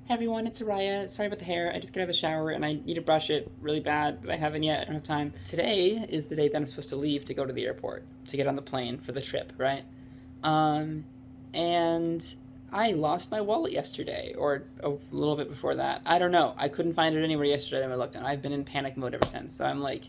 Hey everyone, it's Ariah. Sorry about the hair. I just got out of the shower and I need to brush it really bad, but I haven't yet. I don't have time. Today is the day that I'm supposed to leave to go to the airport to get on the plane for the trip, right? Um, and I lost my wallet yesterday, or a little bit before that. I don't know. I couldn't find it anywhere yesterday when I looked, and I've been in panic mode ever since. So I'm like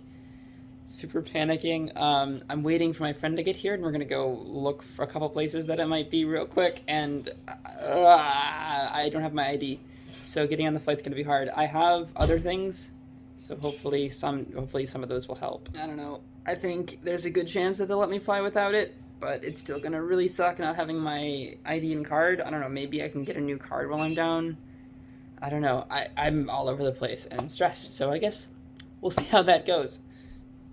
super panicking. I'm waiting for my friend to get here, and we're gonna go look for a couple places that it might be real quick. And I don't have my ID, so getting on the flight's gonna be hard. I have other things, so hopefully some of those will help. I don't know. I think there's a good chance that they'll let me fly without it, but it's still gonna really suck not having my ID and card. I don't know. Maybe I can get a new card while I'm down. I don't know. I'm all over the place and stressed, so I guess we'll see how that goes.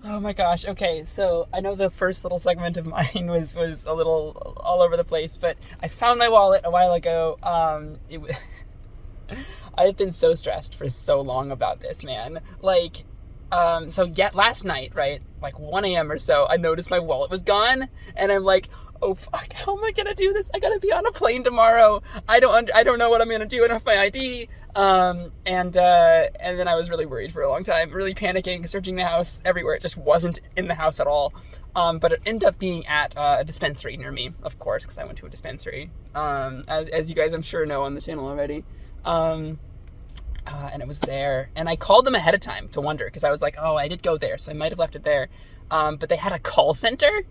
Oh my gosh. Okay, so I know the first little segment of mine was a little all over the place, but I found my wallet a while ago. I've been so stressed for so long about this, man. Last night, right, like 1 a.m. or so, I noticed my wallet was gone, and I'm like, oh fuck, how am I gonna do this? I gotta be on a plane tomorrow. I don't know what I'm gonna do. I don't have my ID. And then I was really worried for a long time, really panicking, searching the house everywhere. It just wasn't in the house at all. But it ended up being at a dispensary near me, of course, because I went to a dispensary. As you guys I'm sure know on the channel already. And it was there, and I called them ahead of time to wonder, because I was like, oh, I did go there, so I might have left it there. But they had a call center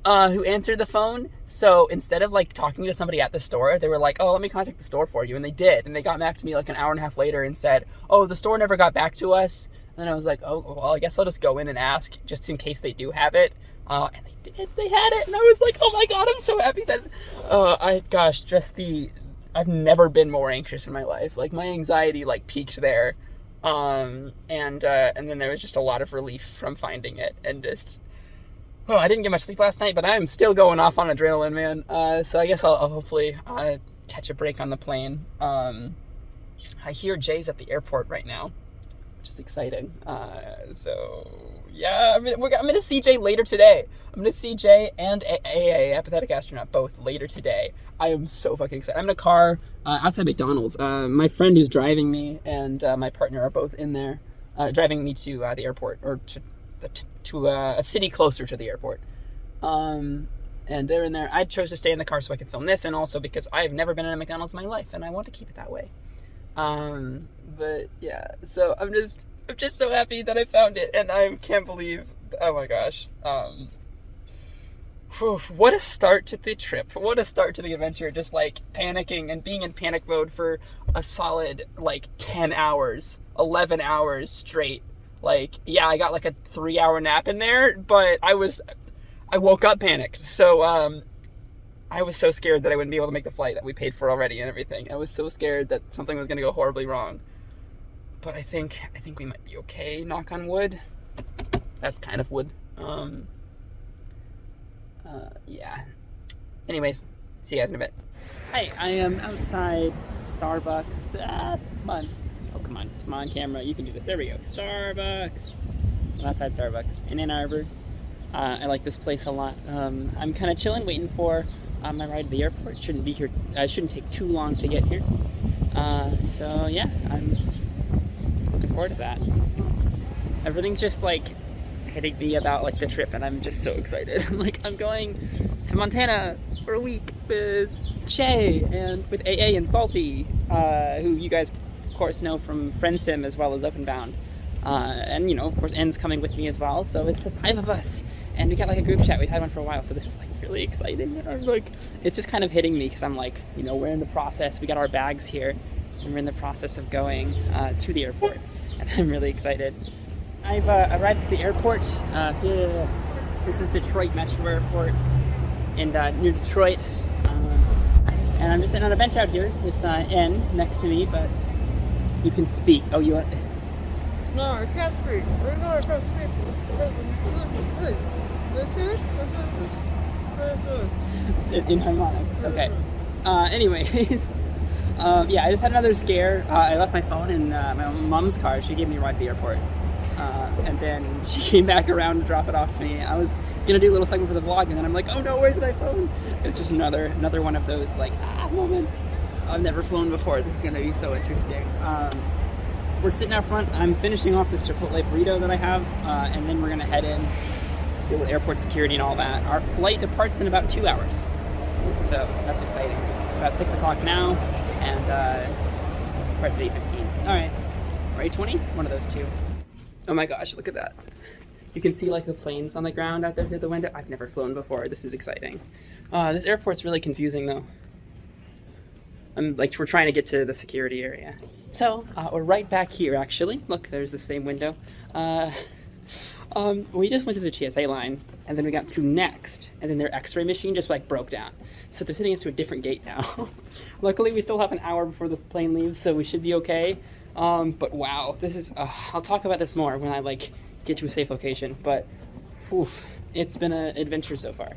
who answered the phone. So instead of like talking to somebody at the store, they were like, oh, let me contact the store for you. And they did. And they got back to me like an hour and a half later and said, oh, the store never got back to us. And I was like, oh, well, I guess I'll just go in and ask just in case they do have it. And they did. They had it. And I was like, oh my God, I'm so happy that, I've never been more anxious in my life. Like my anxiety like peaked there. And then there was just a lot of relief from finding it, and just, oh, I didn't get much sleep last night, but I'm still going off on adrenaline, man. So I guess I'll hopefully catch a break on the plane. I hear Jay's at the airport right now, which is exciting. So yeah, I'm gonna see Jay later today. I'm gonna see Jay and AA, Apathetic Astronaut, both later today. I am so fucking excited. I'm in a car outside McDonald's. My friend who's driving me and my partner are both in there, driving me to the airport, or to a city closer to the airport. And they're in there. I chose to stay in the car so I could film this, and also because I've never been in a McDonald's in my life, and I want to keep it that way. But yeah, so I'm just so happy that I found it, and I can't believe, oh my gosh. What a start to the trip. What a start to the adventure. Just like panicking and being in panic mode for a solid like 10 hours, 11 hours straight. Like, yeah, I got like a 3-hour nap in there, but I woke up panicked. So, I was so scared that I wouldn't be able to make the flight that we paid for already and everything. I was so scared that something was going to go horribly wrong. But I think we might be okay, knock on wood. That's kind of wood. Yeah. Anyways, see you guys in a bit. Hi, I am outside Starbucks. Come on. Oh, come on, camera. You can do this. There we go. Starbucks. I'm outside Starbucks in Ann Arbor. I like this place a lot. I'm kind of chilling, waiting for my ride to the airport. Shouldn't take too long to get here. So yeah, I'm looking forward to that. Everything's just like hitting me about like the trip, and I'm just so excited. I'm going to Montana for a week with Shay and with AA and Salty, who you guys of course know from Friend Sim as well as Up and Bound. And you know, of course, N's coming with me as well. So it's the 5 of us, and we got like a group chat. We've had one for a while, so this is like really exciting. And I'm like, it's just kind of hitting me because I'm like, you know, we're in the process. We got our bags here, and we're in the process of going to the airport, and I'm really excited. I've arrived at the airport. This is Detroit Metro Airport in near Detroit, and I'm just sitting on a bench out here with N next to me, but you can speak. Oh, you want? No, I can't speak. No, I can't speak. In harmonics. Okay. Anyways, yeah, I just had another scare. I left my phone in my mom's car. She gave me a ride to the airport. And then she came back around to drop it off to me. I was gonna do a little segment for the vlog, and then I'm like, oh no, where's my phone? It's just another one of those like moments. I've never flown before. This is gonna be so interesting. We're sitting out front. I'm finishing off this Chipotle burrito that I have, and then we're gonna head in, deal with airport security and all that. Our flight departs in about 2 hours, so that's exciting. It's about 6 o'clock now, and departs at 8:15. All right, or 8:20, one of those two. Oh my gosh, look at that. You can see like the planes on the ground out there through the window. I've never flown before. This is exciting. This airport's really confusing though. We're trying to get to the security area. So we're right back here actually. Look, there's the same window. We just went to the TSA line, and then we got to Next, and then their X-ray machine just like broke down. So they're sending us to a different gate now. Luckily, we still have an hour before the plane leaves, so we should be okay. But wow, this is. I'll talk about this more when I like get to a safe location. But, oof, it's been an adventure so far.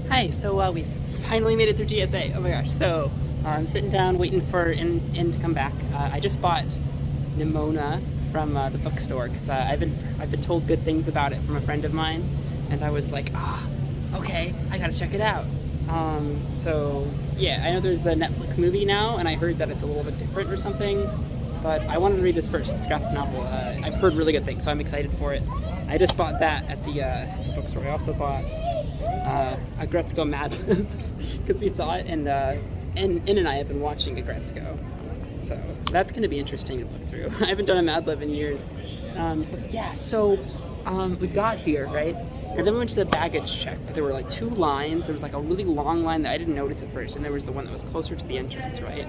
Hi, so we finally made it through TSA. Oh my gosh! So I'm sitting down waiting for in to come back. I just bought Nimona from the bookstore because I've been told good things about it from a friend of mine, and I was like, okay, I gotta check it out. So yeah, I know there's the Netflix movie now, and I heard that it's a little bit different or something, but I wanted to read this first. It's a graphic novel. I've heard really good things, so I'm excited for it. I just bought that at the bookstore. I also bought Agretzko Mad Libs because we saw it, and In and I have been watching Agretzko. So that's going to be interesting to look through. I haven't done a Mad Lib in years. But yeah, so we got here, right? And then we went to the baggage check, but there were like two lines. There was like a really long line that I didn't notice at first, and there was the one that was closer to the entrance, right?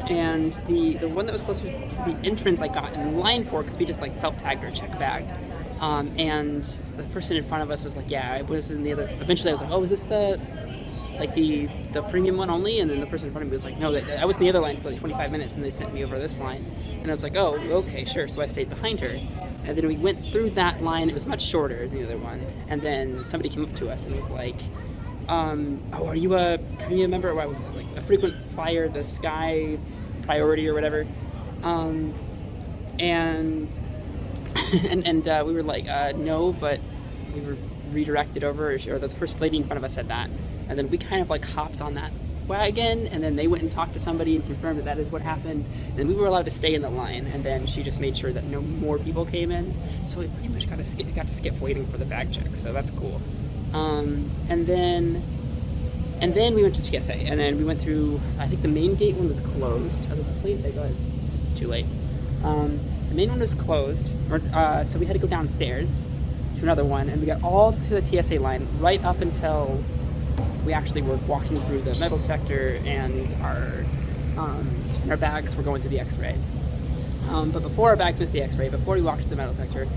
And the one that was closer to the entrance I got in line for because we just like self-tagged our check bag. And the person in front of us was like, yeah, I was in the other. Eventually I was like, oh, is this the premium one only? And then the person in front of me was like, no, I was in the other line for like 25 minutes and they sent me over this line. And I was like, oh, okay, sure. So I stayed behind her. And then we went through that line. It was much shorter than the other one. And then somebody came up to us and was like, oh, are you a premium member? Or I was like a frequent flyer, the Sky Priority or whatever. And we were like, no, but we were redirected over, or the first lady in front of us said that. And then we kind of like hopped on that wagon, and then they went and talked to somebody and confirmed that is what happened. And then we were allowed to stay in the line, and then she just made sure that no more people came in. So we pretty much got to skip waiting for the bag check. So that's cool. And then we went to TSA, and then we went through. I think the main gate one was closed. Oh, wait, go ahead. It's too late. The main one was closed, so we had to go downstairs to another one, and we got all to the TSA line right up until we actually were walking through the metal detector, and our bags were going to the X-ray. But before our bags went to the X-ray, before we walked to the metal detector,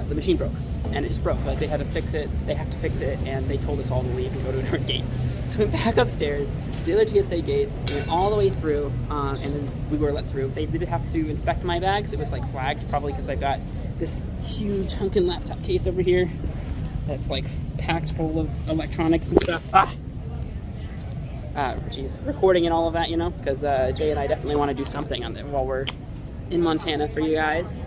the machine broke, and it just broke. Like they had to fix it. They have to fix it, and they told us all to leave and go to a different gate. So we went back upstairs, the other TSA gate, went all the way through, and then we were let through. They did have to inspect my bags. It was like flagged, probably because I've got this huge hunkin' laptop case over here that's like packed full of electronics and stuff. Recording and all of that, you know, because Jay and I definitely want to do something on it while we're in Montana for you guys.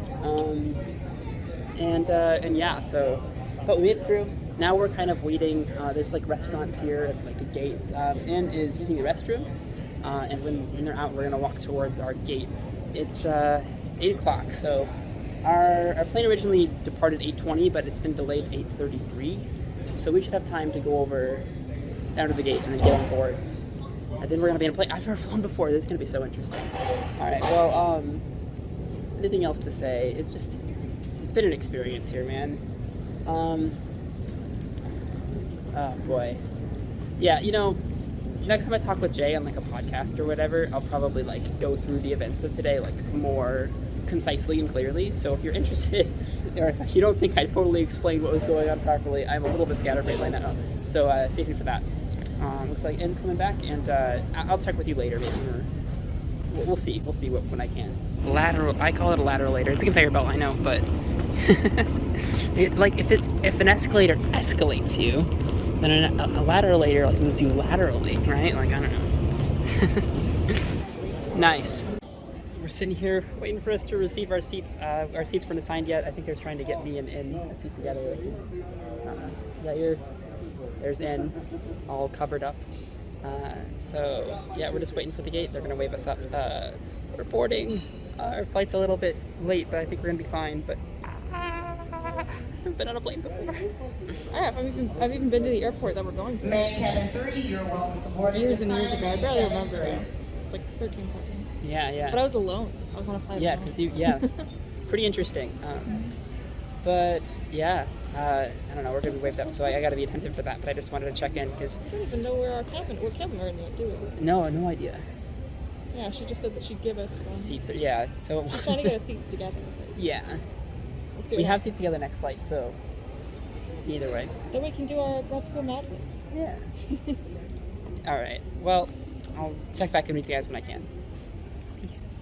And yeah, so, but we made it through. Now we're kind of waiting. There's like restaurants here at like the gates. Ann is using the restroom, and when they're out, we're gonna walk towards our gate. It's 8 o'clock, so our plane originally departed 8:20, but it's been delayed to 8:33. So we should have time to go over down to the gate and then get on board. And then we're gonna be in a plane. I've never flown before. This is gonna be so interesting. All right. Well, anything else to say? It's been an experience here, man. Oh boy. Yeah, you know, next time I talk with Jay on like a podcast or whatever, I'll probably like go through the events of today like more concisely and clearly. So if you're interested, or if you don't think I totally explained what was going on properly, I'm a little bit scatterbrained right now. So stay tuned for that. Looks like N's coming back, and I'll check with you later, maybe. Or we'll see. We'll see when I can. Lateral. I call it a lateral later. It's a conveyor belt, I know, but like if an escalator escalates you, then a lateral later like moves you laterally, right? Like I don't know. Nice. We're sitting here waiting for us to receive our seats. Our seats weren't assigned yet. I think they're trying to get me and a seat together. Yeah, There's in, all covered up. So yeah, we're just waiting for the gate. They're gonna wave us up. We're boarding. Our flight's a little bit late, but I think we're gonna be fine. But I've been on a plane before. I have. I've even been to the airport that we're going to. May cabin 3, you're welcome to board. Years and years ago. I barely remember it. It's like 13, 14. Yeah. But I was alone. I was on a flight Yeah, alone. because it's pretty interesting. But yeah, I don't know. We're gonna be waved up, so I got to be attentive for that. But I just wanted to check in because I don't even know where cabin we're in yet, do we? no idea. Yeah, she just said that she'd give us one. Seats, So We're trying to get our seats together. yeah, We'll see we what have seats together next flight, so either way. Then we can do our Let's Go Mad Libs. Yeah. All right. Well, I'll check back in with you guys when I can. Peace.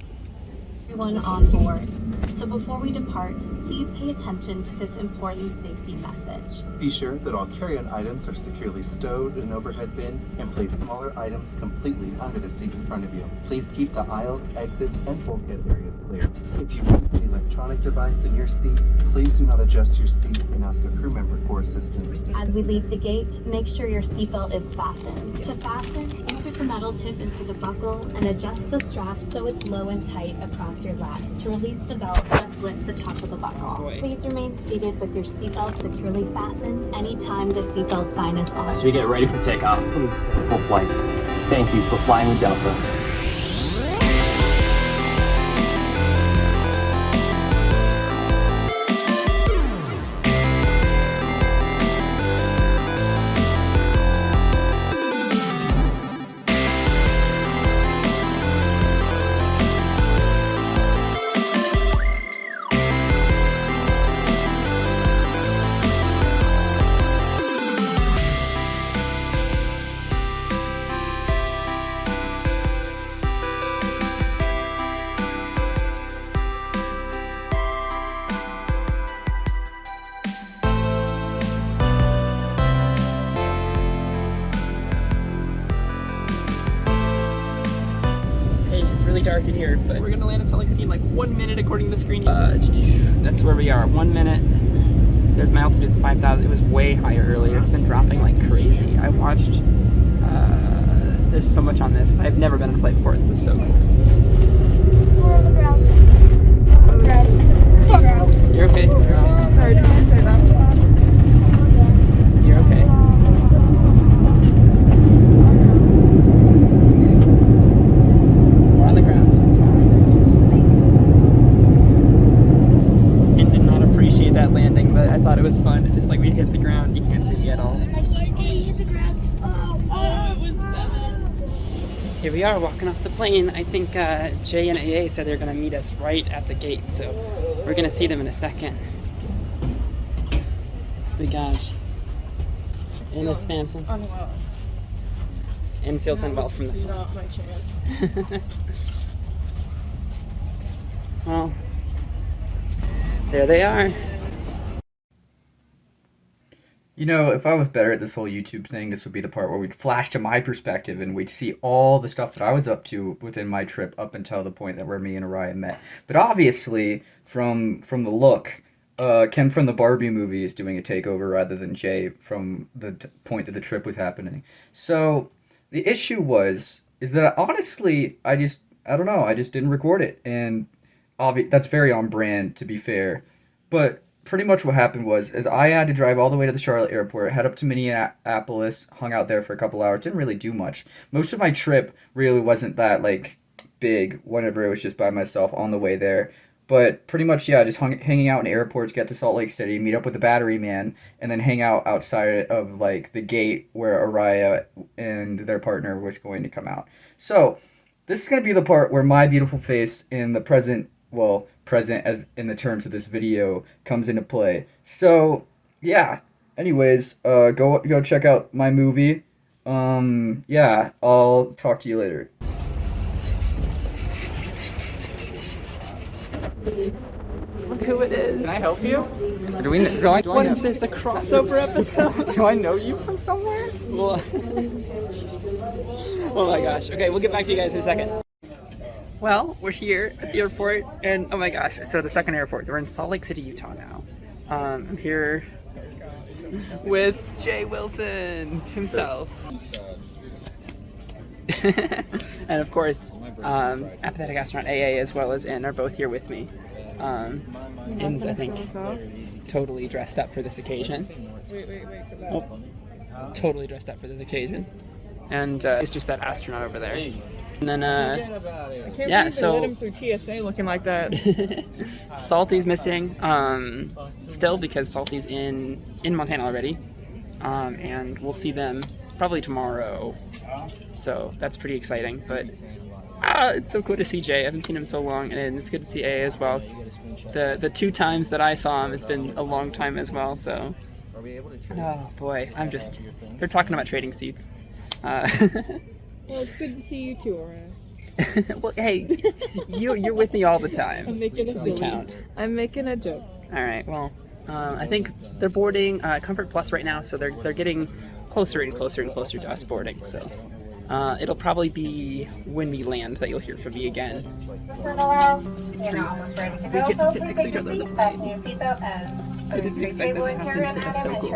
Everyone on board. So before we depart, please pay attention to this important safety message. Be sure that all carry-on items are securely stowed in an overhead bin and place smaller items completely under the seat in front of you. Please keep the aisles, exits, and bulkhead areas clear. If you have an electronic device in your seat, please do not adjust your seat and ask a crew member for assistance. As we leave the gate, make sure your seatbelt is fastened. To fasten, insert the metal tip into the buckle and adjust the strap so it's low and tight across your lap. To release the belt, just lift the top of the buckle. Boy. Please remain seated with your seatbelt securely fastened anytime the seatbelt sign is on. As we get ready for takeoff, full flight. Thank you for flying with Delta. Dark in here, but we're gonna land in Salt Lake City in like 1 minute according to the screen. That's where we are, 1 minute. There's my altitude's 5,000. It was way higher earlier. It's been dropping like crazy. I watched, there's so much on this. I've never been on a flight before. This is so cool. We're on the ground. You're okay. Sorry, didn't I say that? You're okay. That landing, but I thought it was fun. Just like we hit the ground, you can't see me at all. Hit the ground. Oh, it was bad. Here we are walking off the plane. I think Jay and AA said they're gonna meet us right at the gate, so we're gonna see them in a second. We got Miss Spamson and Phil Sandwell from the phone. Not my chance. Well, there they are. You know, if I was better at this whole YouTube thing, this would be the part where we'd flash to my perspective and we'd see all the stuff that I was up to within my trip up until the point that where me and Ariah met. But obviously, from the look, Ken from the Barbie movie is doing a takeover rather than Jay from the point that the trip was happening. So the issue is that honestly, I don't know, I just didn't record it, and that's very on brand, to be fair. But pretty much what happened was I had to drive all the way to the Charlotte airport, head up to Minneapolis, hung out there for a couple hours, didn't really do much. Most of my trip really wasn't that like big whenever it was just by myself on the way there. But pretty much, yeah, just hanging out in airports, get to Salt Lake City, meet up with the battery man, and then hang out outside of like the gate where Ariah and their partner was going to come out. So this is going to be the part where my beautiful face in the present as in the terms of this video comes into play. So yeah, anyways, go check out my movie. Yeah, I'll talk to you later. Look who it is. Can I help you? What is this, a crossover episode? Do I know you from somewhere? Well, oh my gosh. Okay, we'll get back to you guys in a second. Well, we're here at the airport, and oh my gosh, so the second airport. We're in Salt Lake City, Utah now. I'm here with Jay Wilson himself. And of course, Apathetic Astronaut AA as well as In are both here with me. In's, I think, totally dressed up for this occasion. Oh, totally dressed up for this occasion. And it's just that astronaut over there. And then, yeah, so let him through TSA looking like that. Salty's missing, still, because Salty's in Montana already. And we'll see them probably tomorrow. So that's pretty exciting. But it's so cool to see Jay. I haven't seen him so long, and it's good to see A as well. The 2 times that I saw him, it's been a long time as well. So, oh boy, they're talking about trading seats. Well, it's good to see you too, Ariah. Well, hey, you're with me all the time. I'm making a Doesn't count. I'm making a joke. All right. Well, I think they're boarding Comfort Plus right now, so they're getting closer and closer and closer to us boarding. So it'll probably be when we land that you'll hear from me again. We get to sit next to each other on the plane. I didn't expect that to happen, but that's so cool. So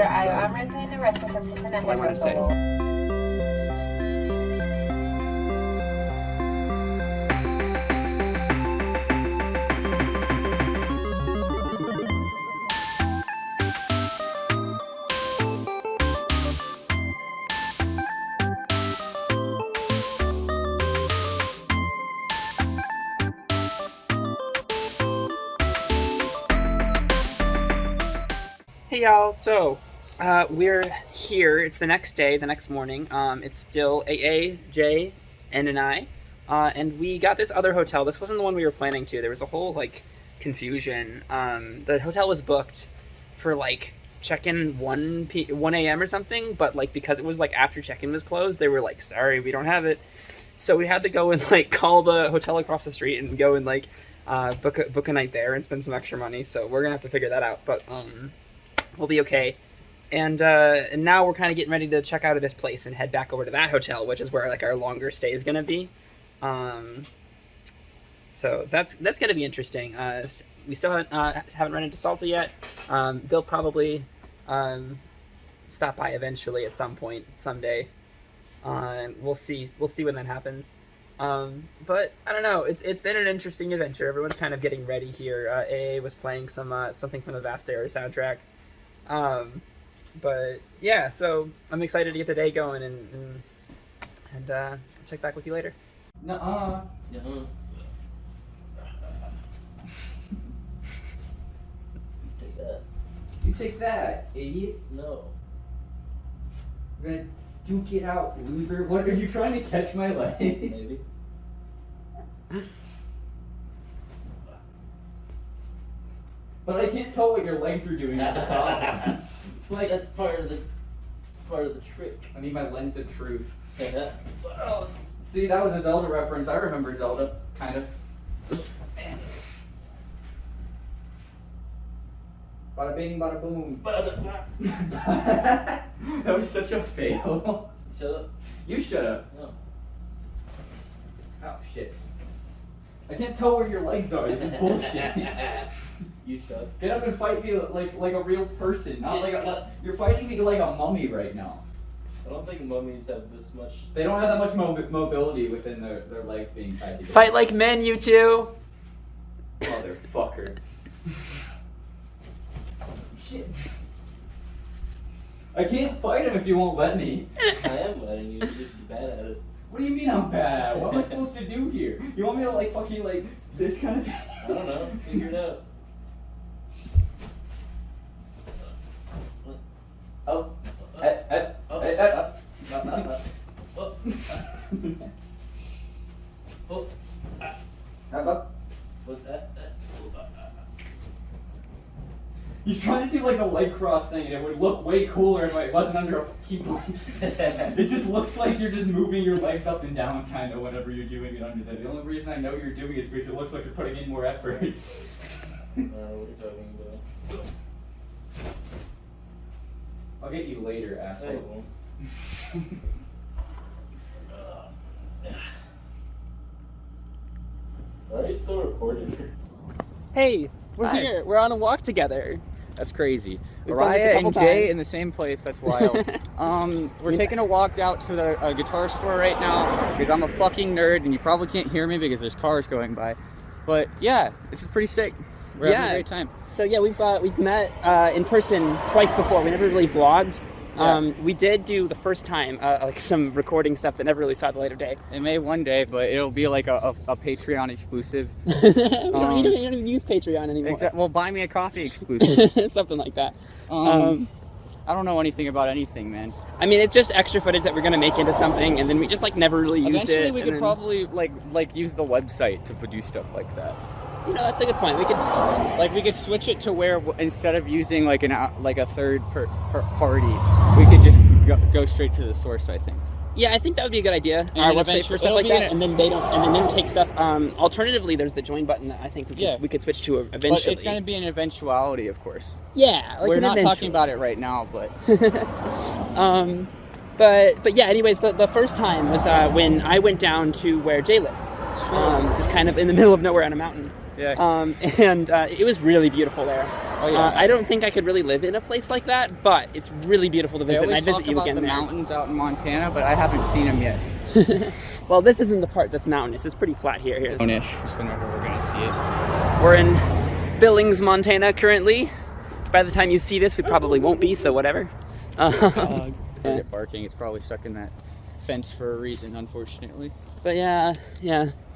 that's all I wanted to say. Hey y'all, so we're here. It's the next day, the next morning. It's still AA, Jay, and I. And we got this other hotel. This wasn't the one we were planning to. There was a whole confusion. The hotel was booked for check-in 1 a.m. or something, but because it was after check-in was closed, they were sorry, we don't have it. So we had to go and call the hotel across the street and go and book a night there and spend some extra money. So we're gonna have to figure that out, but we'll be okay. And now we're kind of getting ready to check out of this place and head back over to that hotel, which is where our longer stay is gonna be. So that's gonna be interesting. We still haven't run into Salta yet. They'll probably stop by eventually at some point someday. And we'll see when that happens. But I don't know. It's been an interesting adventure. Everyone's kind of getting ready here. AA was playing something from the Vast Era soundtrack. But yeah, so I'm excited to get the day going and check back with you later. Nuh-uh. Uh-huh. Take that. You take that, idiot. No. We're gonna duke it out, loser. What are you trying to catch my leg? Maybe. But I can't tell what your legs are doing. That's the problem. It's that's part of the trick. I need my lens of truth. See, that was a Zelda reference. I remember Zelda, kind of. Bada bing, bada boom. That was such a fail. Shut up. You shut up. No. Oh shit. I can't tell where your legs are. It's bullshit. You suck. Get up and fight me like a real person. Not you're fighting me like a mummy right now. I don't think mummies have this much. They don't have that much mobility within their legs being tied together. Fight like men, you two. Motherfucker. Shit. I can't fight him if you won't let me. I am letting you. You're just bad at it. What do you mean I'm bad at it? What am I supposed to do here? You want me to fucking this kind of thing? I don't know. Figure it out. Oh. You're trying to do a leg cross thing and it would look way cooler if it wasn't under a keyboard. It just looks like you're just moving your legs up and down kind of whenever you're doing it under there. The only reason I know you're doing it is because it looks like you're putting in more effort. What are you talking about? I'll get you later, asshole. Are you still recording? Hey, we're here. We're on a walk together. That's crazy. We've done this a Ariah couple and Jay times. in the same place. That's wild. We're taking a walk out to the guitar store right now because I'm a fucking nerd and you probably can't hear me because there's cars going by. But yeah, this is pretty sick. We're having a great time. So yeah, we've met in person twice before. We never really vlogged. Yeah. We did do the first time like some recording stuff that never really saw the light of day. It may one day, but it'll be like a Patreon exclusive. You don't even use Patreon anymore. Well, buy me a coffee exclusive. Something like that. I don't know anything about anything, man. I mean, it's just extra footage that we're gonna make into something, and then we just like never really used it. Eventually, we could probably like use the website to produce stuff like that. You know, that's a good point. We could switch it to where instead of using like a third party, we could just go straight to the source. I think. Yeah, I think that would be a good idea. And Our website for stuff like that, and then they don't, and then them take stuff. Alternatively, there's the join button that I think we could switch to eventually. But it's going to be an eventuality, of course. Yeah, like we're not talking about it right now, but. But yeah. Anyways, the first time was when I went down to where Jay lives, just kind of in the middle of nowhere on a mountain. Yeah. And it was really beautiful there. Oh yeah. I don't think I could really live in a place like that, but it's really beautiful to visit. And I visit you again the there. Mountains out in Montana, but I haven't seen them yet. Well, this isn't the part that's mountainous. It's pretty flat here. Here's Just whenever we're gonna see it. We're in Billings, Montana currently. By the time you see this, we probably won't be, so whatever. Forget barking. It's probably stuck in that fence for a reason, unfortunately. But yeah.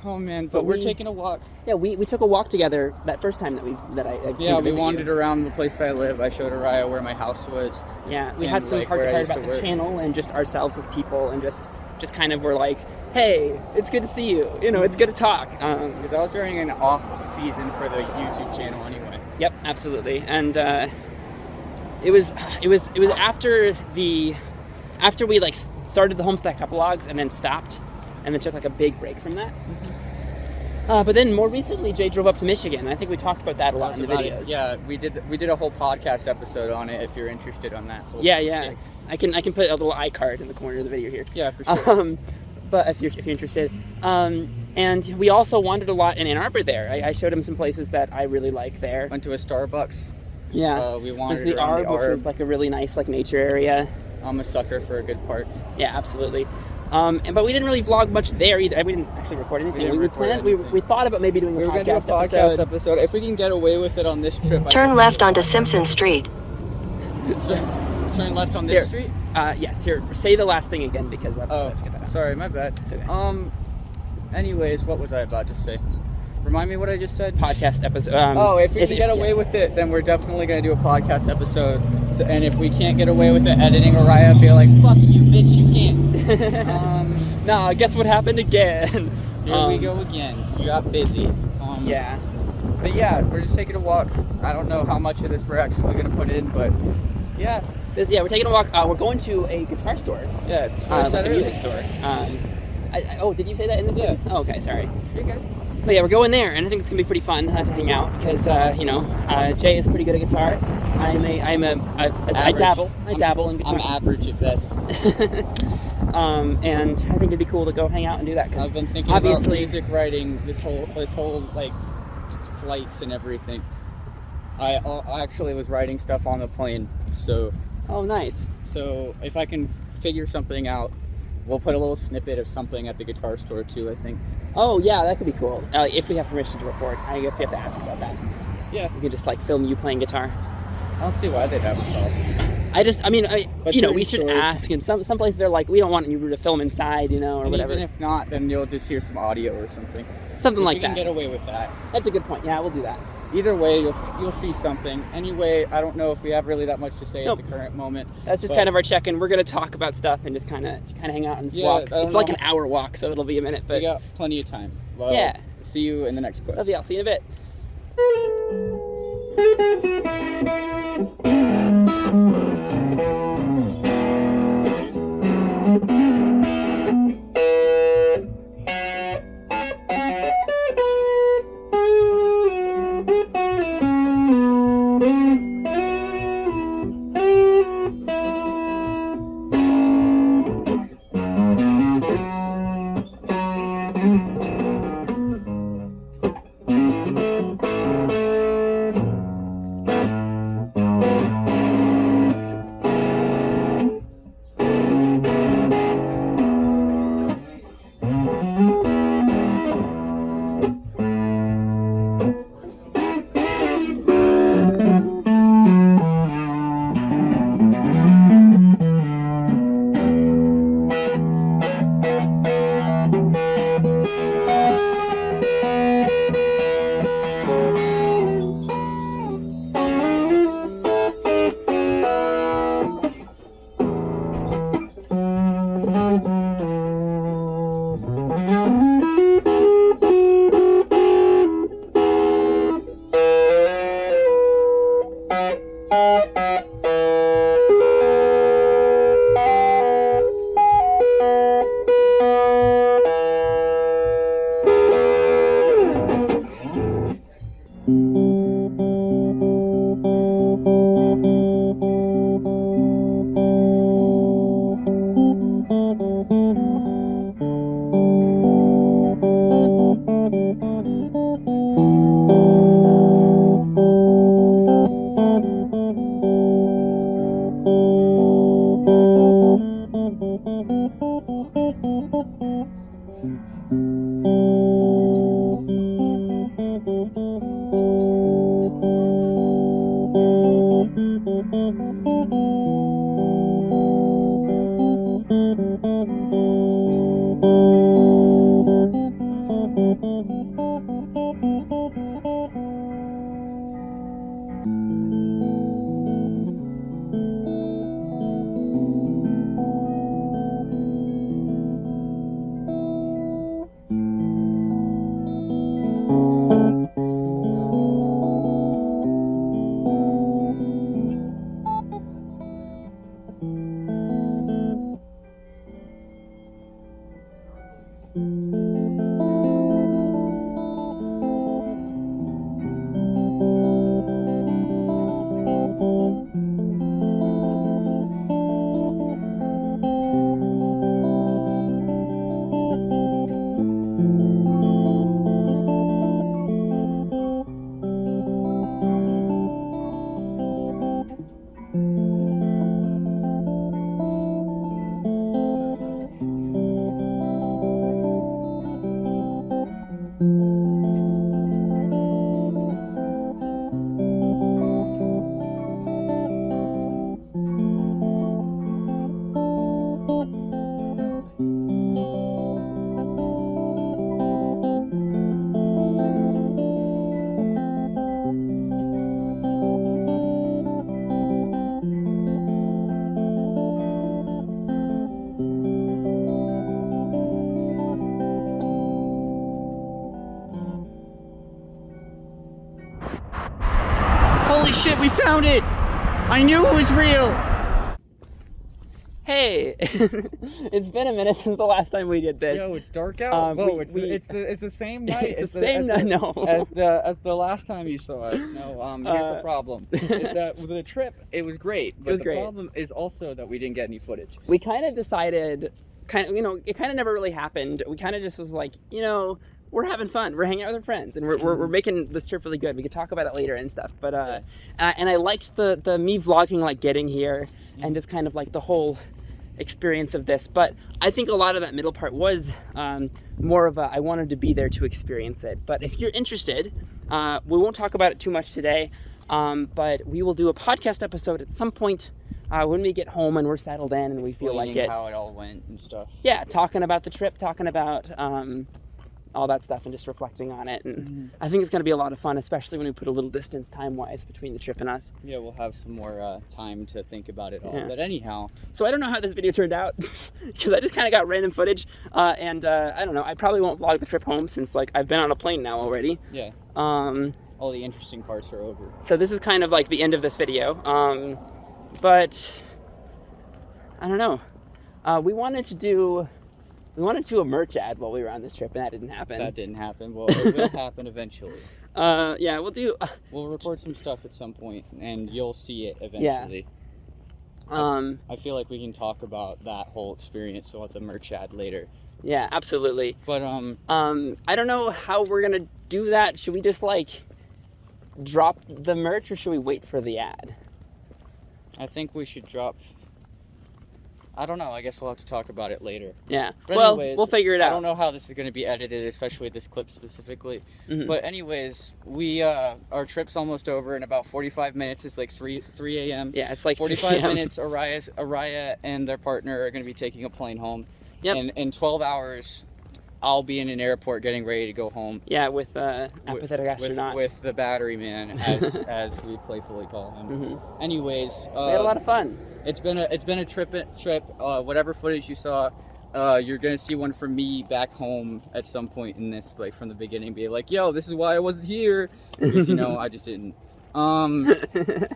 Oh man, but we're taking a walk. Yeah, we took a walk together that first time that I Yeah, we wandered around the place I live. I showed Ariah where my house was. Yeah, we and, had some like, heart to where I heart used about to the work. channel and just ourselves as people, and just kind of were like, hey, it's good to see you. You know, it's good to talk. Because I was during an off season for the YouTube channel anyway. Yep, absolutely. And it was after we like started the Homestack Epilogues and then stopped, and then took like a big break from that. But then more recently, Jay drove up to Michigan. I think we talked about that a lot in the videos. Yeah, we did a whole podcast episode on it. If you're interested on that. Yeah. I can put a little iCard in the corner of the video here. Yeah, for sure. But if you're interested, and we also wandered a lot in Ann Arbor there. I showed him some places that I really like there. Went to a Starbucks. Yeah. We wandered the around Arb, which was like a really nice like nature area. I'm a sucker for a good park. Yeah, absolutely. But we didn't really vlog much there either. We didn't actually record anything. We thought about maybe doing a podcast episode. If we can get away with it on this trip. Turn left onto Simpson Street. Turn left on this street? Yes. Here, say the last thing again because I forgot to get that out. Sorry, my bad. It's okay. Anyways, what was I about to say? Remind me what I just said? Podcast episode. If we can get away with it, then we're definitely going to do a podcast episode. So, and if we can't get away with it, editing Ariah, be like, fuck you, bitch, you can't. Nah, guess what happened again? Here we go again. You got busy. Yeah. But yeah, we're just taking a walk. I don't know how much of this we're actually going to put in, but yeah. We're taking a walk. We're going to a guitar store. Yeah, it's like a music store. Did you say that in this? Yeah. Oh, okay, sorry. You're good. But yeah, we're going there, and I think it's gonna be pretty fun to hang out because Jay is pretty good at guitar. I dabble in guitar. I'm average at best. And I think it'd be cool to go hang out and do that because I've been thinking about music writing this whole like flights and everything. I actually was writing stuff on the plane, so. Oh, nice. So if I can figure something out, we'll put a little snippet of something at the guitar store too, I think. Oh yeah, that could be cool. If we have permission to record, I guess we have to ask about that. Yeah. We could just like film you playing guitar. I don't see why they'd have a problem. We should ask. And some places are like, we don't want you to film inside, or whatever. Even if not, then you'll just hear some audio or something. Something like that. We can get away with that. That's a good point. Yeah, we'll do that. Either way, you'll see something. Anyway, I don't know if we have really that much to say at the current moment. That's just kind of our check-in. We're going to talk about stuff and just kind of hang out and walk. It's like an hour walk, so it'll be a minute. But we got plenty of time. Well, yeah. See you in the next clip. Love you. I'll see you in a bit. shit, we found it! I knew it was real! Hey, it's been a minute since the last time we did this. Yo, it's dark out. It's the same night. It's the same night. No. As the last time you saw it. No. Here's the problem: is that with the trip, it was great. But the problem is also that we didn't get any footage. We kind of decided, it kind of never really happened. We kind of just was like, we're having fun. We're hanging out with our friends, and we're making this trip really good. We could talk about it later and stuff. But and I liked the me vlogging, like getting here, and just kind of like the whole experience of this. But I think a lot of that middle part was more of a I wanted to be there to experience it. But if you're interested, we won't talk about it too much today, but we will do a podcast episode at some point when we get home and we're settled in and we feel like it. How it all went and stuff. Yeah, talking about the trip, talking about all that stuff and just reflecting on it. And I think it's going to be a lot of fun, especially when we put a little distance time-wise between the trip and us. Yeah, we'll have some more time to think about it all. Yeah. But anyhow. So I don't know how this video turned out because I just kind of got random footage. And I don't know, I probably won't vlog the trip home since like I've been on a plane now already. Yeah. All the interesting parts are over. So this is kind of like the end of this video. But I don't know. We wanted to do a merch ad while we were on this trip, and that didn't happen. That didn't happen. Well, it will happen eventually. Yeah, we'll record some stuff at some point, and you'll see it eventually. Yeah. I feel like we can talk about that whole experience with the merch ad later. Yeah, absolutely. But I don't know how we're gonna do that. Should we just like drop the merch, or should we wait for the ad? I think we should drop. I don't know. I guess we'll have to talk about it later. Yeah. But well, anyways, we'll figure it out. I don't know how this is going to be edited, especially this clip specifically. Mm-hmm. But anyways, our trip's almost over in about 45 minutes. It's like 3 a.m. Yeah, it's like 45 minutes. Ariah and their partner are going to be taking a plane home. Yep. And in 12 hours, I'll be in an airport getting ready to go home. Yeah, with apathetic astronaut. With the battery man, as we playfully call him. Mm-hmm. Anyways, we had a lot of fun. It's been a trip. Whatever footage you saw, you're gonna see one from me back home at some point in this, like from the beginning. Be like, yo, this is why I wasn't here, because I just didn't. I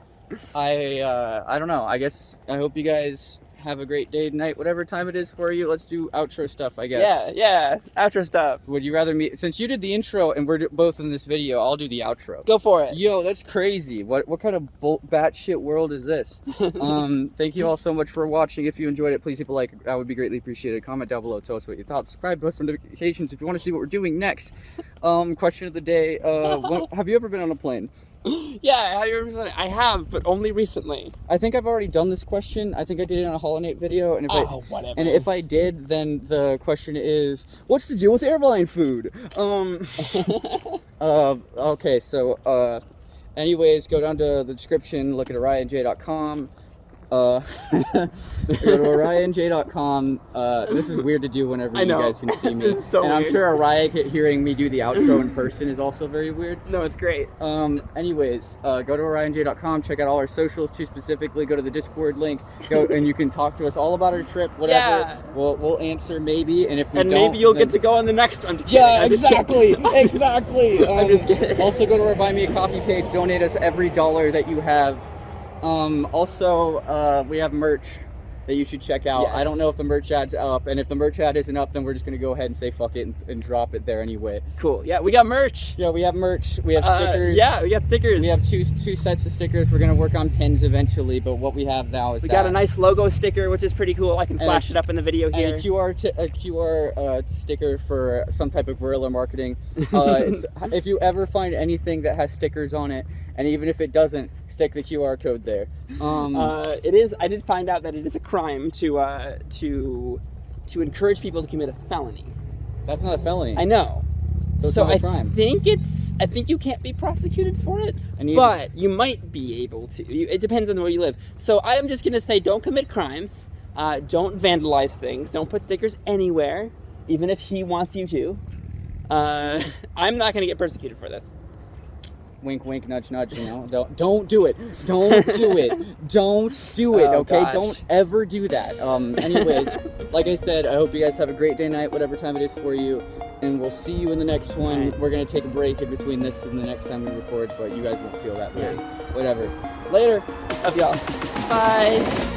don't know. I guess I hope you guys have a great day tonight, whatever time it is for you. Let's do outro stuff, I guess. Yeah, outro stuff. Would you rather me, since you did the intro and we're both in this video, I'll do the outro. Go for it. Yo, that's crazy. What kind of batshit world is this? Thank you all so much for watching. If you enjoyed it, please leave a like. That would be greatly appreciated. Comment down below. Tell us what you thought. Subscribe to us for notifications if you want to see what we're doing next. Question of the day. Have you ever been on a plane? Yeah, I have, but only recently. I think I've already done this question. I think I did it on a Holonaut video. And whatever. And if I did, then the question is, what's the deal with airline food? Okay, so, anyways, go down to the description, look at ariahnj.com. Go to ariahnj.com. This is weird to do whenever you guys can see me. This is so and weird. I'm sure Ariah hearing me do the outro in person is also very weird. No, it's great. Anyways, go to ariahnj.com, check out all our socials too, specifically go to the Discord link, and you can talk to us all about our trip, whatever. Yeah. We'll answer maybe, and if we don't, maybe you'll get to go on the next one. Yeah, exactly. Exactly. I'm just kidding. Also go to our Buy Me a Coffee page, donate us every $1 that you have. Also, we have merch that you should check out. Yes. I don't know if the merch ad's up, and if the merch ad isn't up, then we're just gonna go ahead and say fuck it and drop it there anyway. Cool. Yeah, we got merch. Yeah, we have merch. We have stickers. Yeah, we got stickers. We have two sets of stickers. We're gonna work on pins eventually, but what we have now is we got a nice logo sticker, which is pretty cool. I can flash it up in the video here. And a QR sticker for some type of guerrilla marketing. If you ever find anything that has stickers on it, and even if it doesn't, stick the QR code there. It is. I did find out that it is a crime to encourage people to commit a felony. That's not a felony. I know. So it's not a crime. I think you can't be prosecuted for it, but you might be able to. It depends on where you live. So I am just gonna say, don't commit crimes. Don't vandalize things. Don't put stickers anywhere, even if he wants you to. I'm not gonna get persecuted for this. Wink, wink, nudge, nudge, Don't do it. Don't do it. Don't do it, okay? Gosh. Don't ever do that. Anyways, like I said, I hope you guys have a great day, night, whatever time it is for you. and we'll see you in the next one. We're gonna take a break in between this and the next time we record, but you guys won't feel that way. Whatever. Later. Love y'all. Bye.